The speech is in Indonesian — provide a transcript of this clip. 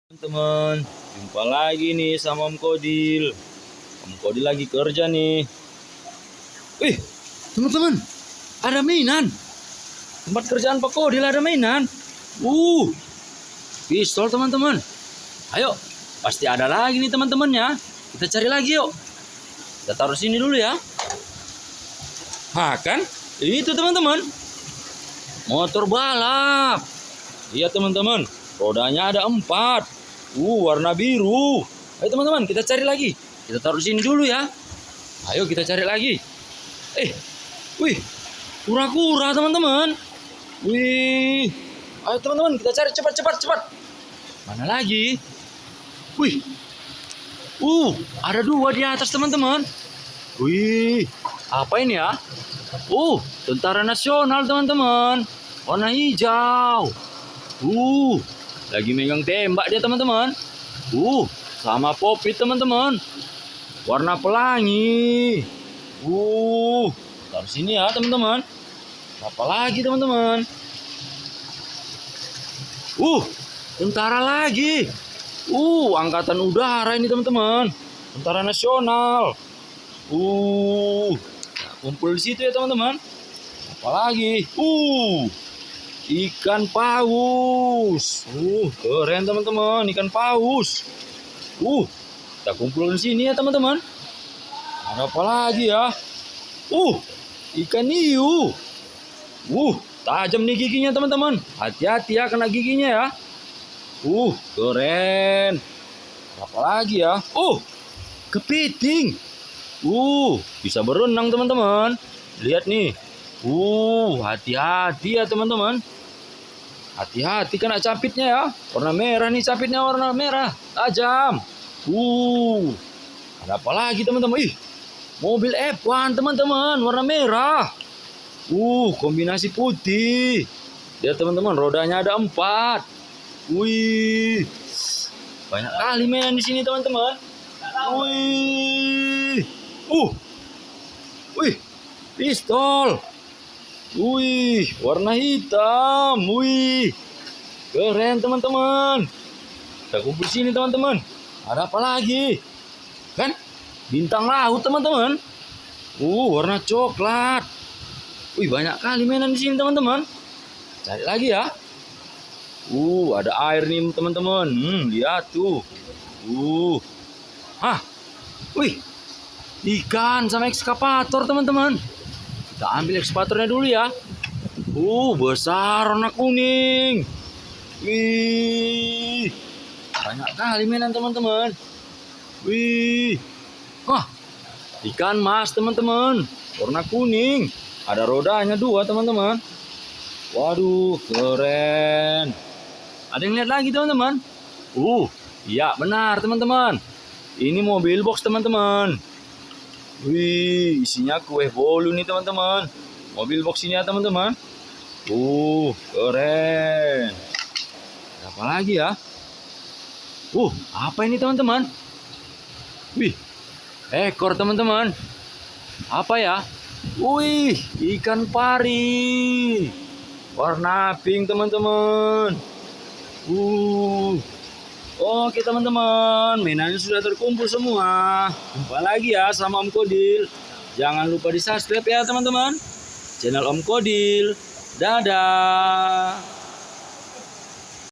Teman-teman, jumpa lagi nih sama Om Kodil. Om Kodil lagi kerja nih. Wih, teman-teman, ada mainan. Tempat kerjaan Pak Kodil ada mainan. Pistol teman-teman. Ayo, pasti ada lagi nih teman-temannya. Kita cari lagi yuk. Kita taruh sini dulu ya. Kan? Itu teman-teman. Motor balap. Iya teman-teman, rodanya ada 4. Warna biru. Ayo teman-teman, kita cari lagi. Kita taruh sini dulu ya. Ayo kita cari lagi. Wih, kura-kura teman-teman. Wih, ayo teman-teman, kita cari cepat. Mana lagi? Wih, ada 2 di atas teman-teman. Wih, apa ini ya? Tentara nasional teman-teman. Warna hijau. Lagi megang tembak dia teman-teman. Sama popit teman-teman. Warna pelangi. Taruh sini ya teman-teman. Apa lagi teman-teman? Tentara lagi. Angkatan udara ini teman-teman. Tentara nasional. Kumpul di situ ya teman-teman. Apa lagi? Ikan paus. Keren teman-teman, ikan paus. Kita kumpulkan di sini ya teman-teman. Ada apa lagi ya? Ikan hiu. Tajam nih giginya teman-teman. Hati-hati ya kena giginya ya. Keren. Apa lagi ya? Kepiting. Bisa berenang teman-teman. Lihat nih. Hati-hati ya teman-teman. Hati-hati kena capitnya ya. Warna merah nih capitnya, warna merah. Tajam. Ada apa lagi teman-teman? Mobil F1 teman-teman, warna merah. Kombinasi putih. Lihat teman-teman, rodanya ada 4. Banyak kali mainan di sini teman-teman. Pistol. Warna hitam. Keren teman-teman. Kita kumpul sini teman-teman. Ada apa lagi? Kan? Bintang laut teman-teman. Warna coklat. Banyak kali mainan di sini teman-teman. Cari lagi ya. Ada air nih teman-teman. Lihat tuh. Ikan sama ekskavator teman-teman. Kita ambil ekskavatornya dulu ya. Besar warna kuning. Banyak kali mainan teman-teman. Ikan mas teman-teman. Warna kuning. Ada rodanya 2 teman-teman. Waduh, keren. Ada yang lihat lagi teman-teman? Iya benar teman-teman. Ini mobil box teman-teman. Isinya kue bolu nih teman-teman. Mobil box ini ya teman-teman. Keren. Apa lagi ya? Apa ini teman-teman? Ekor teman-teman. Apa ya? Ikan pari. Warna pink teman-teman. Oke teman-teman, mainannya sudah terkumpul semua. Jumpa lagi ya sama Om Kodil. Jangan lupa di subscribe ya teman-teman. Channel Om Kodil. Dadah.